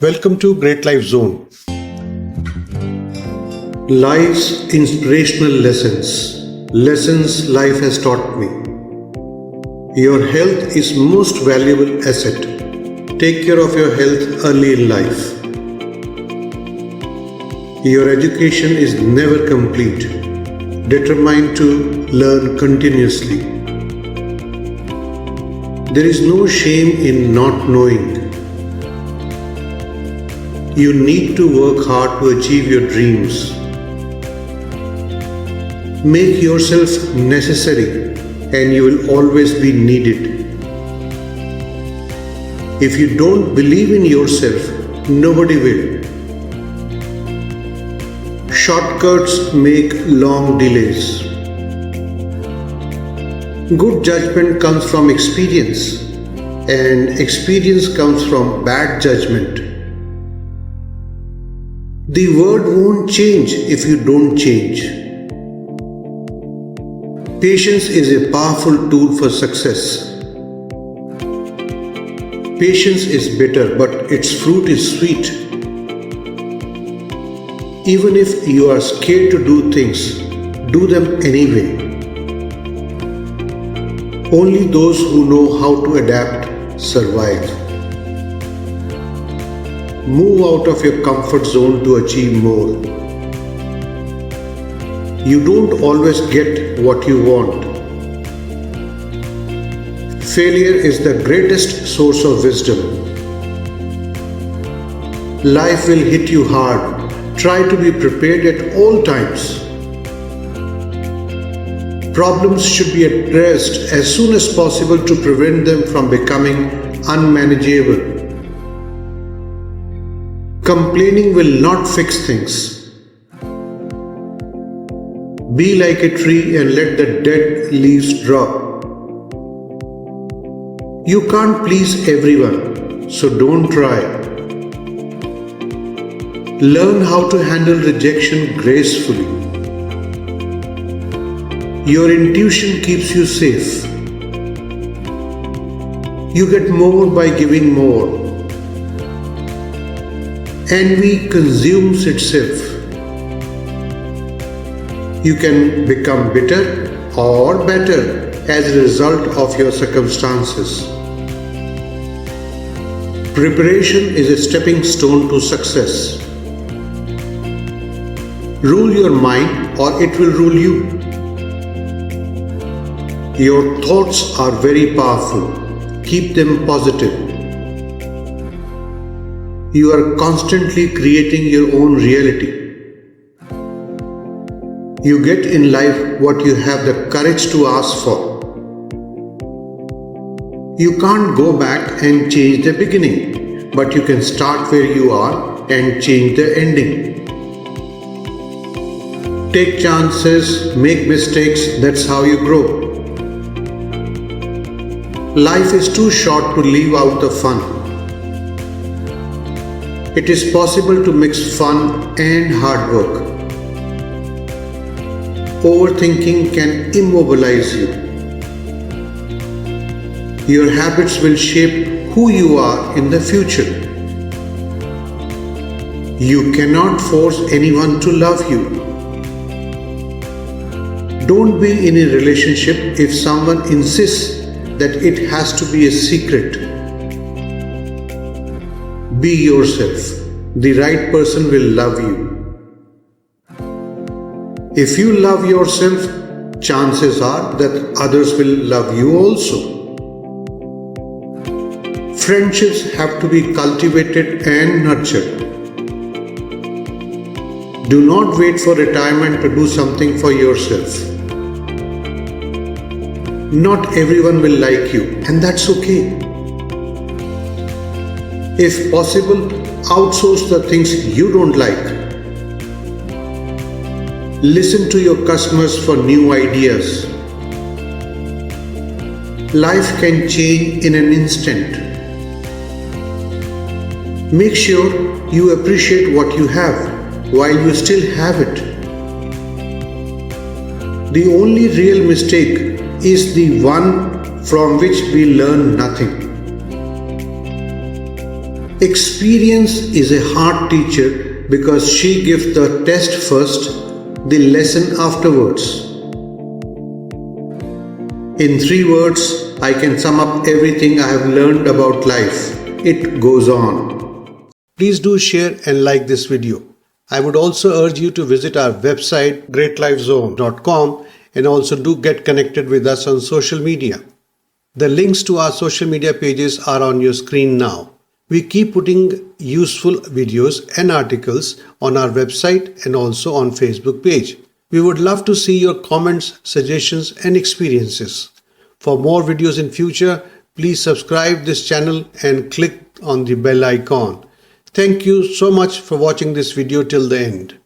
Welcome to Great Life Zone. Life's inspirational lessons. Lessons life has taught me. Your health is most valuable asset. Take care of your health early in life. Your education is never complete. Determined to learn continuously. There is no shame in not knowing. You need to work hard to achieve your dreams. Make yourself necessary and you will always be needed. If you don't believe in yourself, nobody will. Shortcuts make long delays. Good judgment comes from experience, and experience comes from bad judgment. The world won't change if you don't change. Patience is a powerful tool for success. Patience is bitter, but its fruit is sweet. Even if you are scared to do things, do them anyway. Only those who know how to adapt survive. Move out of your comfort zone to achieve more. You don't always get what you want. Failure is the greatest source of wisdom. Life will hit you hard. Try to be prepared at all times. Problems should be addressed as soon as possible to prevent them from becoming unmanageable. Complaining will not fix things. Be like a tree and let the dead leaves drop. You can't please everyone, so don't try. Learn how to handle rejection gracefully. Your intuition keeps you safe. You get more by giving more. Envy consumes itself. You can become bitter or better as a result of your circumstances. Preparation is a stepping stone to success. Rule your mind or it will rule you. Your thoughts are very powerful. Keep them positive. You are constantly creating your own reality. You get in life what you have the courage to ask for. You can't go back and change the beginning, but you can start where you are and change the ending. Take chances, make mistakes, that's how you grow. Life is too short to leave out the fun. It is possible to mix fun and hard work. Overthinking can immobilize you. Your habits will shape who you are in the future. You cannot force anyone to love you. Don't be in a relationship if someone insists that it has to be a secret. Be yourself. The right person will love you. If you love yourself, chances are that others will love you also. Friendships have to be cultivated and nurtured. Do not wait for retirement to do something for yourself. Not everyone will like you, and that's okay. If possible, outsource the things you don't like. Listen to your customers for new ideas. Life can change in an instant. Make sure you appreciate what you have while you still have it. The only real mistake is the one from which we learn nothing. Experience is a hard teacher because she gives the test first, the lesson afterwards. In 3 words, I can sum up everything I have learned about life. It goes on. Please do share and like this video. I would also urge you to visit our website greatlifezone.com and also do get connected with us on social media. The links to our social media pages are on your screen now. We keep putting useful videos and articles on our website and also on Facebook page. We would love to see your comments, suggestions and experiences. For more videos in future, please subscribe this channel and click on the bell icon. Thank you so much for watching this video till the end.